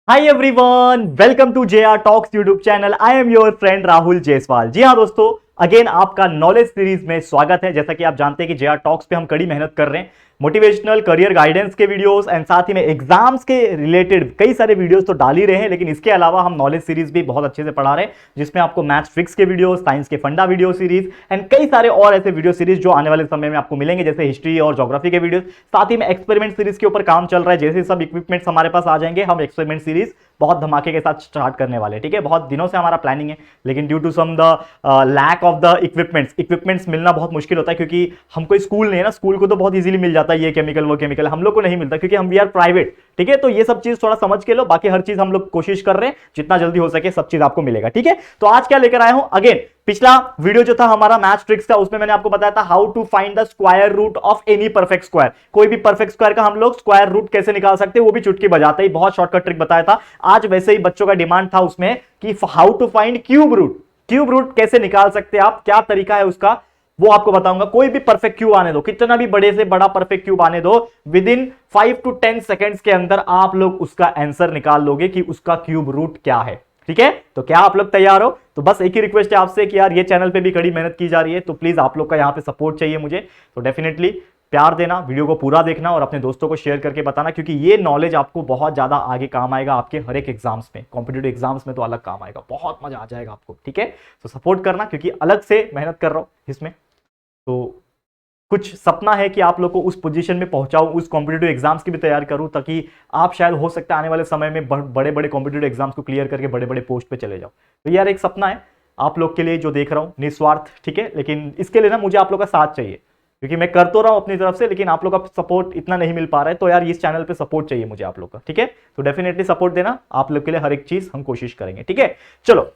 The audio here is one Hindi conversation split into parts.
Hi everyone, welcome to JR talks YouTube channel. I am your friend Rahul Jaiswal. जी हाँ दोस्तों, अगेन आपका नॉलेज सीरीज में स्वागत है। जैसा कि आप जानते हैं कि JR टॉक्स पे हम कड़ी मेहनत कर रहे हैं। मोटिवेशनल करियर गाइडेंस के वीडियोस एंड साथ ही में एग्जाम्स के रिलेटेड कई सारे वीडियोस तो डाल ही रहे हैं, लेकिन इसके अलावा हम नॉलेज सीरीज भी बहुत अच्छे से पढ़ा रहे हैं, जिसमें आपको मैथ्स ट्रिक्स के वीडियो, साइंस के फंडा वीडियो सीरीज एंड कई सारे और ऐसे वीडियो सीरीज जो आने वाले समय में आपको मिलेंगे, जैसे हिस्ट्री और ज्योग्राफी के वीडियो। साथ ही में एक्सपेरिमेंट सीरीज के ऊपर काम चल रहा है। जैसे सब इक्विपमेंट्स हमारे पास आ जाएंगे, हम एक्सपेरिमेंट सीरीज बहुत धमाके के साथ स्टार्ट करने वाले। ठीक है, बहुत दिनों से हमारा प्लानिंग है, लेकिन due to some the lack of the equipments मिलना बहुत मुश्किल होता है, क्योंकि हम कोई स्कूल नहीं है ना। स्कूल को तो बहुत इजीली मिल जाता है, ये केमिकल वो केमिकल, हम लोग को नहीं मिलता क्योंकि हम वी आर प्राइवेट। ठीक है, तो ये सब चीज थोड़ा समझ के लो। बाकी हर चीज हम लोग कोशिश कर रहे हैं, जितना जल्दी हो सके सब चीज आपको मिलेगा। ठीक है, तो आज क्या लेकर आया हूं। अगेन पिछला वीडियो जो था हमारा मैथ्स ट्रिक्स का, उसमें मैंने आपको बताया था how to find the square root of any perfect square. कोई भी परफेक्ट स्क्वायर का हम लोग स्क्वायर रूट कैसे निकाल सकते हैं, वो भी चुटकी बजाते ही बहुत शॉर्टकट ट्रिक बताया था। आज वैसे ही बच्चों का डिमांड था उसमें कि how to find cube root. Cube root कैसे निकाल सकते हैं आप, क्या तरीका है उसका, वो आपको बताऊंगा। कोई भी परफेक्ट क्यूब आने दो, कितना भी बड़े से बड़ा परफेक्ट क्यूब आने दो, विद इन 5 to 10 सेकेंड्स के अंदर आप लोग उसका आंसर निकाल लोगे कि उसका क्यूब रूट क्या है। ठीक है, तो क्या आप लोग तैयार हो? तो बस एक ही रिक्वेस्ट है आपसे कि यार ये चैनल पे भी कड़ी मेहनत की जा रही है, तो प्लीज आप लोग का यहां पे सपोर्ट चाहिए मुझे। तो डेफिनेटली प्यार देना, वीडियो को पूरा देखना और अपने दोस्तों को शेयर करके बताना, क्योंकि ये नॉलेज आपको बहुत ज्यादा आगे काम आएगा आपके हर एक एग्जाम्स में। कॉम्पिटेटिव एग्जाम्स में तो अलग काम आएगा, बहुत मजा आ जाएगा आपको। ठीक है, तो सपोर्ट करना, क्योंकि अलग से मेहनत कर रहा हूं इसमें। तो कुछ सपना है कि आप लोग को उस पोजीशन में पहुंचाऊं, उस कॉम्पिटेटिव एग्जाम्स की भी तैयारी करूं, ताकि आप शायद हो सकता है आने वाले समय में बड़े बड़े कॉम्पिटेटिव एग्जाम्स को क्लियर करके बड़े बड़े पोस्ट पे चले जाओ। तो यार एक सपना है आप लोग के लिए जो देख रहा हूं, निस्वार्थ। ठीक है, लेकिन इसके लिए ना मुझे आप लोग का साथ चाहिए, क्योंकि मैं कर तो रहा हूं अपनी तरफ से, लेकिन आप लोग का सपोर्ट इतना नहीं मिल पा रहा है। तो यार इस चैनल पे सपोर्ट चाहिए मुझे आप लोग का। ठीक है, तो डेफिनेटली सपोर्ट देना, आप लोग के लिए हर एक चीज हम कोशिश करेंगे। ठीक है, चलो।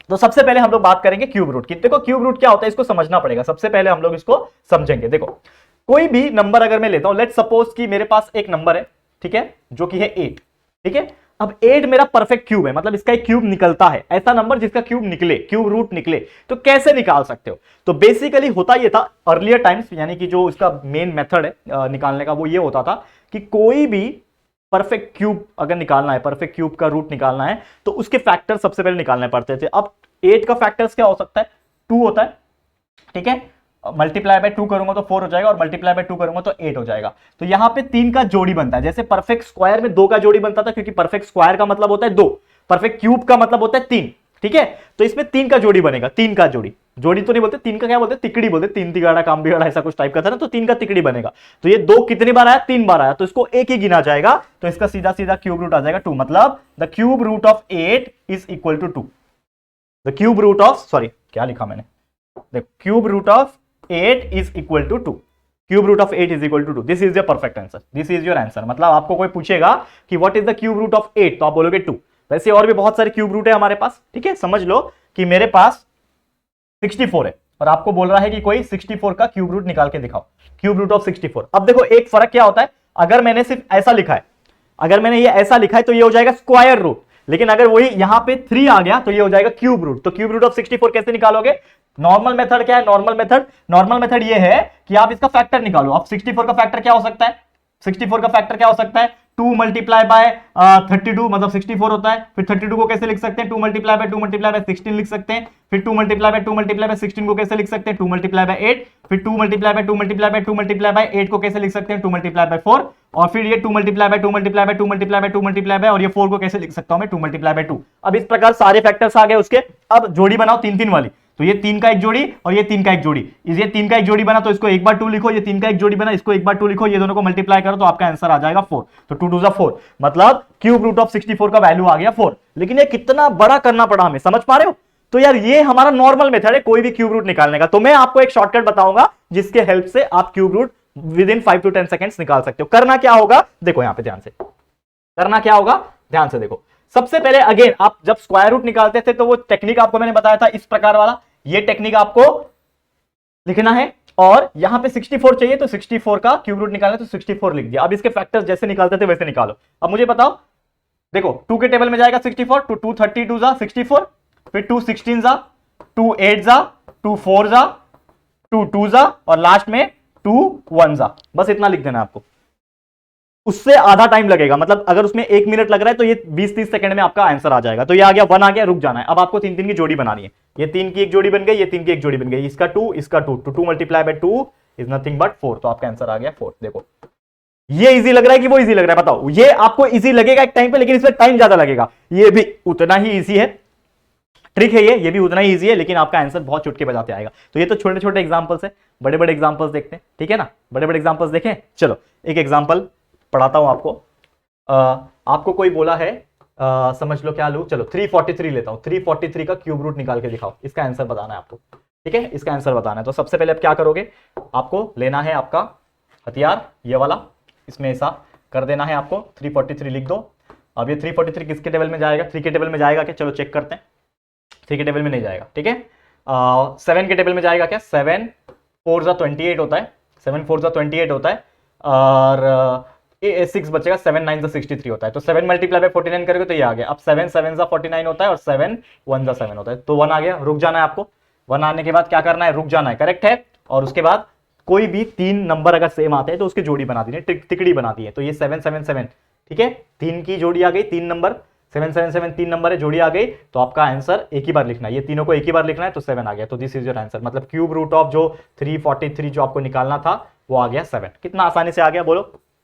तो सबसे पहले हम लोग बात करेंगे क्यूब रूट की। देखो क्यूब रूट क्या होता है, इसको समझना पड़ेगा। सबसे पहले हम लोग इसको समझेंगे। देखो कोई भी नंबर अगर मैं लेता हूं, लेट सपोज कि मेरे पास एक नंबर है, ठीक है, जो कि है 8। ठीक है, अब 8 मेरा परफेक्ट क्यूब है, मतलब इसका एक क्यूब निकलता है, ऐसा नंबर जिसका क्यूब निकले, क्यूब रूट निकले। तो कैसे निकाल सकते हो? तो बेसिकली होता यह था अर्लियर टाइम्स, यानी कि जो इसका मेन मेथड है निकालने का, वो ये होता था कि कोई भी परफेक्ट क्यूब अगर निकालना है, परफेक्ट क्यूब का रूट निकालना है, तो उसके फैक्टर सबसे पहले निकालने पड़ते थे। अब 8 का फैक्टर्स क्या हो सकता है? 2 होता है। ठीक है, मल्टीप्लाई बाय 2 करूंगा तो 4 हो जाएगा, और मल्टीप्लाई बाय 2 करूंगा तो 8 हो जाएगा। तो यहां पे 3 का जोड़ी बनता है। जैसे परफेक्ट स्क्वायर में 2 का जोड़ी बनता था, क्योंकि परफेक्ट स्क्वायर का मतलब होता है 2, परफेक्ट क्यूब का मतलब होता है 3। ठीक है, तो इसमें 3 का जोड़ी बनेगा। 3 का जोड़ी, जोड़ी तो नहीं बोलते, 3 का क्या बोलते? तिकड़ी बोलते। 3 तिगाड़ा काम बिगाड़ा, ऐसा कुछ टाइप का था ना, तो 3 का तिकड़ी बनेगा। तो ये 2 कितनी बार आया? 3 बार आया, तो इसको एक ही गिना जाएगा। तो इसका सीधा सीधा क्यूब रूट आ जाएगा 2। मतलब the cube root of 8 is equal to 2। The cube root of, sorry क्या लिखा मैंने, the cube root of 8 is equal to 2। Cube root of 8 is equal to 2। This is your perfect answer, this is your answer. मतलब आपको कोई पूछेगा कि what is the cube root of 8, तो आप बोलोगे 2। वैसे और भी बहुत सारे क्यूब रूट है हमारे पास। ठीक है, समझ लो कि मेरे पास 64 है, और आपको बोल रहा है कि कोई 64 का क्यूब रूट निकाल के दिखाओ, क्यूब रूट ऑफ 64। अब देखो एक फर्क क्या होता है, अगर मैंने सिर्फ ऐसा लिखा है, अगर मैंने ये ऐसा लिखा है तो ये हो जाएगा स्क्वायर रूट, लेकिन अगर वही यहां पे 3 आ गया तो ये हो जाएगा क्यूब रूट। तो क्यूब रूट ऑफ 64 कैसे निकालोगे? नॉर्मल मेथड क्या है? नॉर्मल मेथड ये है कि आप इसका फैक्टर निकालो। अब 64 का फैक्टर क्या हो सकता है? 64 का फैक्टर क्या हो सकता है? 2 मल्टीप्लाई बाय 32, मतलब 64 होता है। फिर 32 को कैसे लिख सकते हैं? 2 मल्टीप्लाई बाय 2 मल्टीप्लाई बाय 16 लिख सकते हैं। फिर 2 मल्टीप्लाई बाय 2 मल्टीप्लाई बाय 16 को कैसे लिख सकते हैं? 2 मल्टीप्लाई बाय 8। फिर 2 multiply by 2 multiply by 2 multiply by 8 को कैसे लिख सकते हैं? 2 मल्टीप्लाई बाय 4। और फिर ये 2 multiply by 2 multiply by 2 multiply by 2 multiply by, और ये 4 को कैसे लिख सकता हूं मैं? 2 मल्टीप्लाई बाय 2। अब इस प्रकार सारे फैक्टर्स आ गए उसके। अब जोड़ी बनाओ 3 3 वाली, तो ये 3 का एक जोड़ी और ये 3 का एक जोड़ी। ये 3 का एक जोड़ी बना तो इसको एक बार 2 लिखो, ये 3 का एक जोड़ी बना इसको एक बार 2 लिखो, ये दोनों को मल्टीप्लाई करो तो आपका आंसर आ जाएगा 4। तो 2 2 4, मतलब क्यूब रूट ऑफ 64 का वैल्यू आ गया 4। लेकिन ये कितना बड़ा करना पड़ा हमें, समझ पा रहे हो? तो यार ये हमारा नॉर्मल मेथड है कोई भी क्यूब रूट निकालने का। तो मैं आपको एक शॉर्टकट बताऊंगा जिसके हेल्प से आप cube root within 5 to 10 seconds निकाल सकते हो। करना क्या होगा, देखो यहां पे ध्यान से, करना क्या होगा ध्यान से देखो। सबसे पहले अगेन आप जब स्क्वायर रूट निकालते थे तो वो टेक्निक आपको मैंने बताया था इस प्रकार वाला, ये टेक्निक आपको लिखना है। और यहां पे 64 चाहिए तो 64 का क्यूब रूट निकालना तो 64 लिख दिया। अब इसके फैक्टर्स जैसे निकालते थे वैसे निकालो। अब मुझे बताओ, देखो 2 के टेबल में जाएगा 64, तो 2 32 जा 64, फिर 2 16 जा, 2 8 जा, 2 4 जा, 2 2 जा, और लास्ट में 2 1 जा। बस इतना लिख देना आपको। उससे आधा टाइम लगेगा, मतलब अगर उसमें 1 मिनट लग रहा है तो ये 20-30 सेकंड में आपका आंसर आ जाएगा। तो ये आ गया 1 आ गया, रुक जाना है। अब आपको 3 3 की जोड़ी बनानी है। ये 3 की एक जोड़ी बन गई, ये 3 की एक जोड़ी बन गई, इसका 2 इसका 2, तो 2 multiply by 2 is nothing but 4। तो आपका आंसर आ गया 4। देखो ये इजी लग रहा है कि वो इजी लग रहा है, बताओ। ये आपको इजी लगेगा एक टाइम पे, लेकिन इसमें टाइम ज्यादा लगेगा। ये भी उतना ही इजी है, ट्रिक है ये भी उतना ही इजी है, लेकिन आपका आंसर बहुत चुटकी बजाते आएगा। तो ये तो छोटे छोटे एग्जांपल्स है, बड़े बड़े एग्जांपल्स देखते हैं, ठीक है ना। बड़े बड़े एग्जांपल्स देखें। चलो एक एग्जांपल पढ़ाता हूं आपको। आपको कोई बोला है, समझ लो क्या लू, चलो 343 लेता हूं। 343 का क्यूब रूट निकाल के दिखाओ, इसका आंसर बताना है आपको, ठीक है। इसका आंसर बताना है। तो सबसे पहले आप क्या करोगे, आपको लेना है आपका हथियार ये वाला, इसमें ऐसा कर देना है आपको। 343 लिख दो। अब ये 343 किसके टेबल में जाएगा, 3 के टेबल में जाएगा क्या, चलो चेक करते हैं। 3 के टेबल में नहीं जाएगा, ठीक है। 7 के टेबल में जाएगा क्या, 7 4 जा 28 होता है, 7 4 जा 28 होता है, और 6 बचेगा, 7 9 जा 63 होता है। तो 7 मल्टीप्लाई बाय 49 करोगे तो ये आ गया। अब 7 7 जा 49 होता है, और 7 1 जा 7 होता है, तो 1 आ गया। रुक जाना है आपको, 1 आने के बाद क्या करना है, रुक जाना है, करेक्ट है। और उसके बाद कोई भी 3 नंबर अगर सेम आते हैं तो उसकी जोड़ी बना दी है, तिकड़ी बना दी है। तो ये 7 7 7, ठीक है, 3 की जोड़ी आ गई, 3 नंबर 7 7 7 3 नंबर है, जोड़ी आ गई। तो आपका आंसर एक ही बार लिखना है, ये तीनों को एक ही बार लिखना है, तो 7 आ गया। तो दिस इज योर आंसर, मतलब क्यूब रूट ऑफ जो 343 जो आपको निकालना था वो आ गया 7। कितना आसानी से आ गया बोलो,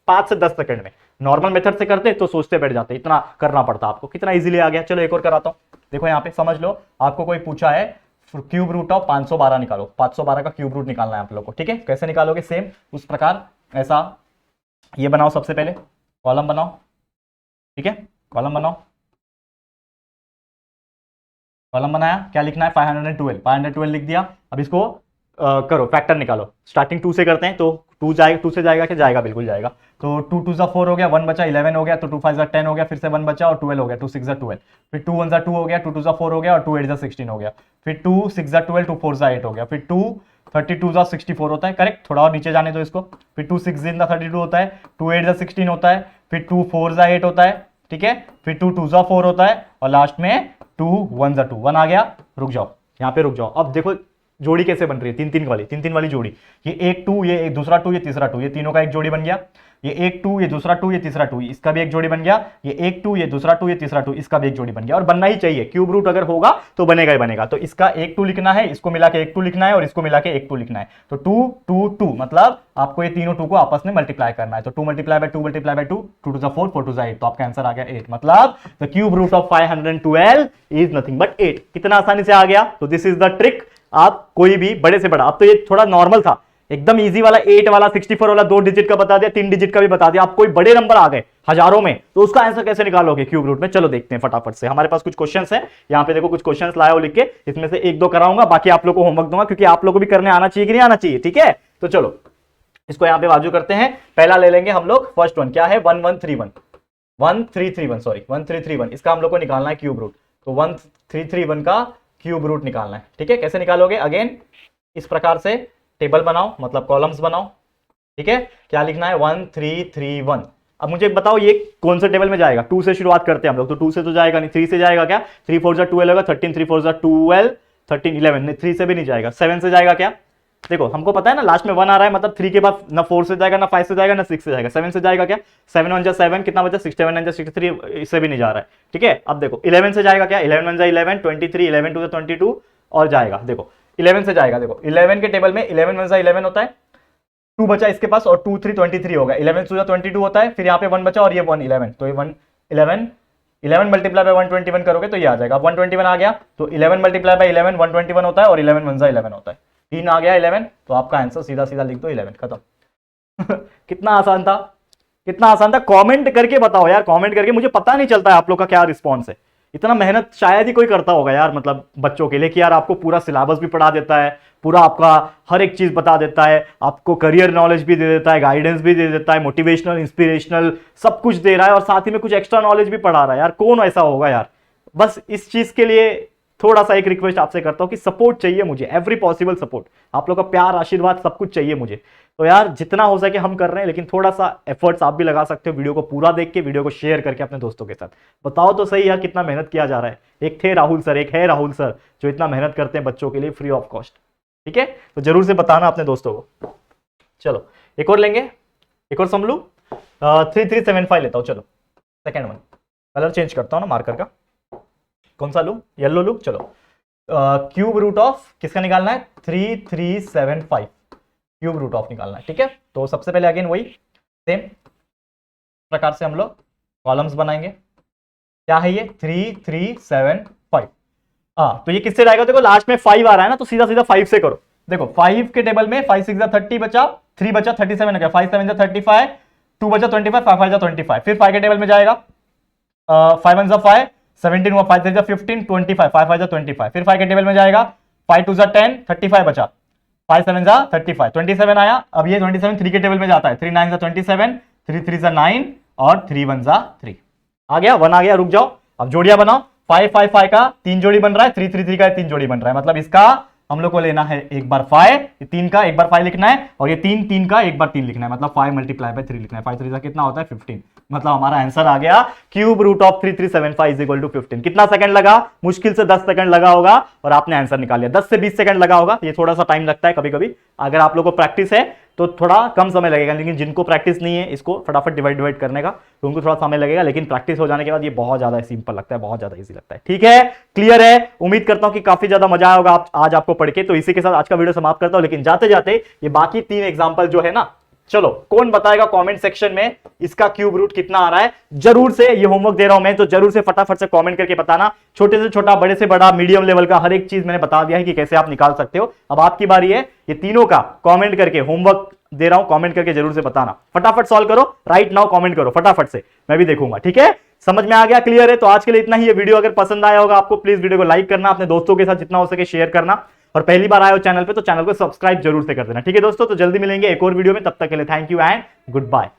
5 से 10 सेकंड में। नॉर्मल मेथड से करते तो सोचते बैठ जाते, इतना करना पड़ता आपको, कितना इजीली आ गया। चलो एक और कराता हूं। देखो यहाँ पे समझ लो, आपको कोई पूछा है क्यूब रूट ऑफ 512 निकालो, 512 का क्यूब रूट निकालना है आप लोग को, ठीक है। कैसे निकालोगे, सेम उस प्रकार ऐसा ये बनाओ, सबसे पहले कॉलम बनाओ, ठीक है। कॉलम बनाओ, कॉलम बनाया, क्या लिखना है, 512, 512 लिख दिया। अब इसको करो फैक्टर निकालो, स्टार्टिंग 2 से करते हैं। तो 2 जाएगा, 2 से जाएगा क्या, जाएगा, बिल्कुल जाएगा। तो 2 2 4 हो गया, 1 बचा, 11 हो गया, तो 2 5 10 हो गया, फिर से 1 बचा और 12 हो गया, 2 6 12, फिर 2 1 2 हो गया, 2 2 4 हो गया, और 2 8 16 हो गया, फिर 2 6 12, 2 4 8 हो गया, फिर 2 32 64 होता है, करेक्ट। थोड़ा और नीचे जाने दो इसको, फिर 2 6 32 होता है, 2 8 16 होता है, फिर 2 4 8 होता है, ठीक है, फिर 2 2 4 होता है, और लास्ट में 2 1 2, 1 आ गया। रुक जाओ, यहाँ पे रुक जाओ। अब देखो जोड़ी कैसे बन रही है, 3 3 वाली, 3 3 वाली जोड़ी। ये एक 2, ये एक दूसरा 2, ये तीसरा 2, ये तीनों का एक जोड़ी बन गया। ये एक 2, ये दूसरा 2, ये तीसरा 2, इसका भी एक जोड़ी बन गया। ये एक 2, ये दूसरा 2, ये तीसरा 2, इसका भी एक जोड़ी बन गया। और बनना ही चाहिए, क्यूब रूट अगर होगा तो बनेगा ही बनेगा। तो इसका एक 2 लिखना है, इसको मिला के एक 2 लिखना है, और इसको मिला के एक 2 लिखना है। तो 2 2 2, मतलब आपको ये तीनों 2 को आपस में मल्टीप्लाई करना है। तो 2 मल्टीप्लाई बाय 2 मल्टीप्लाई बाय 2, 2 2 4, 4 2 8, तो आपका आंसर आ गया 8। मतलब the cube root of 512 is nothing but 8। कितना आसानी से आ गया। तो दिस इज द ट्रिक। आप कोई भी बड़े से बड़ा, अब तो ये थोड़ा नॉर्मल था, एकदम इजी वाला 8 वाला 64 वाला 2 डिजिट का बता दिया, 3 डिजिट का भी बता दिया। आप कोई बड़े नंबर आ गए हजारों में, तो उसका आंसर कैसे निकालोगे क्यूब रूट में। चलो देखते हैं फटाफट से। हमारे पास कुछ क्वेश्चंस हैं, यहाँ पे देखो कुछ क्वेश्चंस लाया हो लिख के, इसमें से 1 2 कराऊंगा, बाकी आप लोग को होमवर्क दूंगा, क्योंकि आप लोग को भी करने आना चाहिए कि नहीं आना चाहिए, ठीक है। तो चलो इसको यहाँ पे बाजू करते हैं। पहला ले लेंगे हम लोग, फर्स्ट वन क्या है, 1131, 1331, सॉरी 1331, इसका हम लोग को निकालना है क्यूब रूट। तो 1331 का क्यूब रूट निकालना है, ठीक है। कैसे निकालोगे, अगेन इस प्रकार से टेबल बनाओ, मतलब कॉलम्स बनाओ, ठीक है। क्या लिखना है, 1331। अब मुझे बताओ ये कौन से टेबल में जाएगा। 2 से शुरुआत करते हैं हम लोग, तो 2 से तो जाएगा नहीं, 3 से जाएगा क्या, 3 4 12 होगा, 13 3 4 12, 13 11, नहीं 3 से भी नहीं जाएगा। 7 से जाएगा क्या, देखो हमको पता है ना, लास्ट में 1 आ रहा है, मतलब 3 के बाद ना 4 से जाएगा, ना 5 से जाएगा, ना 6 से जाएगा। 7 से जाएगा क्या, 7 1 7, कितना बचा, 6 7 9 63, इससे भी नहीं जा रहा है, ठीक है। अब देखो 11 से जाएगा क्या, 11 1 11, 23, 11 2 22, और जाएगा। देखो 11 से जाएगा, देखो 11 के टेबल में 11 1 11 होता है, 2 बचा इसके पास, और 2 3 23 होगा, 11 2 22 होता है, फिर यहाँ पे 1 बचा और ये 1 11, तो ये 1 11, 11 मल्टीप्लाई बाय 121 करोगे तो ये आ जाएगा। अब 121 आ गया, तो 11 मल्टीप्लाई बाय 11 121 होता है, और 11 1 11 होता है, 3 आ गया 11, तो आपका आंसर सीधा सीधा लिख दो 11, खत्म। कितना आसान था, कितना आसान था। कमेंट करके बताओ यार, कमेंट करके, मुझे पता नहीं चलता है आप लोग का क्या रिस्पॉन्स है। इतना मेहनत शायद ही कोई करता होगा यार, मतलब बच्चों के लिए, कि यार आपको पूरा सिलेबस भी पढ़ा देता है, पूरा आपका हर एक चीज बता देता है, आपको करियर नॉलेज भी दे देता है, गाइडेंस भी दे देता है, मोटिवेशनल इंस्पिरेशनल सब कुछ दे रहा है, और साथ ही में कुछ एक्स्ट्रा नॉलेज भी पढ़ा रहा है। यार कौन ऐसा होगा यार। बस इस चीज के लिए थोड़ा सा एक रिक्वेस्ट आपसे करता हूं कि सपोर्ट चाहिए मुझे, एवरी पॉसिबल सपोर्ट, आप लोग का प्यार आशीर्वाद सब कुछ चाहिए मुझे। तो यार जितना हो सके हम कर रहे हैं, लेकिन थोड़ा सा एफर्ट्स आप भी लगा सकते हो, वीडियो को पूरा देख के, वीडियो को शेयर करके अपने दोस्तों के साथ। बताओ तो सही यार कितना मेहनत किया जा रहा है। एक थे राहुल सर, एक है राहुल सर, जो इतना मेहनत करते हैं बच्चों के लिए फ्री ऑफ कॉस्ट, ठीक है। तो जरूर से बताना अपने दोस्तों को। चलो एक और लेंगे, एक और समझ लू। 3375 लेता हूं, चलो सेकेंड वन। कलर चेंज करता हूं ना मार्कर का, कौन सा लूं, येलो लूं, चलो। क्यूब रूट ऑफ किसका निकालना है, 3375 क्यूब रूट ऑफ निकालना है, ठीक है। तो सबसे पहले अगेन वही सेम प्रकार से हम लोग कॉलम्स बनाएंगे। क्या है ये, 3375। हाँ, तो ये किससे जाएगा, देखो लास्ट में 5 आ रहा है ना, तो सीधा सीधा 5 से करो। देखो 5 के टेबल में 5 6 30 बचा, 3 बचा, 37 हो गया, 5 7 35, 2 बचा 25, 5 5 25। फिर 5 के टेबल में जाएगा 5 1 5 17 हुआ, 5 3 15 25, 5 5 25। फिर 5 के टेबल में जाएगा 5 2 10 35 बचा, 5 7 35, 27 आया। अब ये 27 3 के टेबल में जाता है, 3 9 27, 3 3 9 और 3 1 3 आ गया, 1 आ गया। रुक जाओ, अब जोड़ियां बनाओ। 5 5 5 का 3 जोड़ी बन रहा है, 3 3 3 का 3 जोड़ी बन रहा है, मतलब इसका हम लोग को लेना है एक बार 5, 3 का एक बार 5 लिखना है, और ये 3 3 का एक बार 3 लिखना है, मतलब 5 मल्टीप्लाई बाय 3 लिखना है। 5 3 का कितना होता है 15, मतलब हमारा आंसर आ गया cube root of 3375 is equal to 15। कितना सेकंड लगा, मुश्किल से 10 सेकंड लगा होगा और आपने आंसर निकाल लिया। 10 से 20 सेकंड लगा होगा, ये थोड़ा सा टाइम लगता है कभी कभी। अगर आप लोग को प्रैक्टिस है तो थोड़ा कम समय लगेगा, लेकिन जिनको प्रैक्टिस नहीं है इसको फटाफट डिवाइड करने का, तो उनको थोड़ा समय लगेगा, लेकिन प्रैक्टिस हो जाने के बाद ये बहुत ज्यादा सिंपल लगता है, बहुत ज्यादा इजी लगता है। ठीक है, क्लियर है। उम्मीद करता हूं कि काफी ज्यादा मजा आया होगा आज आपको पढ़ के। तो इसी के साथ आज का वीडियो समाप्त करता हूं, लेकिन जाते जाते ये बाकी 3 एग्जाम्पल जो है ना, चलो कौन बताएगा कमेंट सेक्शन में इसका क्यूब रूट कितना आ रहा है। जरूर से, ये होमवर्क दे रहा हूं मैं, तो जरूर से फटाफट से कमेंट करके बताना। छोटे से छोटा, बड़े से बड़ा, मीडियम लेवल का हर एक चीज मैंने बता दिया है कि कैसे आप निकाल सकते हो। अब आपकी बारी है, ये तीनों का कमेंट करके, होमवर्क दे रहा हूं, कमेंट करके जरूर से बताना। फटाफट सॉल्व करो, राइट नाउ कमेंट करो फटाफट से, मैं भी देखूंगा। ठीक है, समझ में आ गया, क्लियर है। तो आज के लिए इतना ही। ये वीडियो अगर पसंद आया होगा आपको, प्लीज वीडियो को लाइक करना, अपने दोस्तों के साथ जितना हो सके शेयर करना, और पहली बार आए हो चैनल पे तो चैनल को सब्सक्राइब जरूर से कर देना। ठीक है दोस्तों, तो जल्दी मिलेंगे एक और वीडियो में, तब तक के लिए thank you and good bye.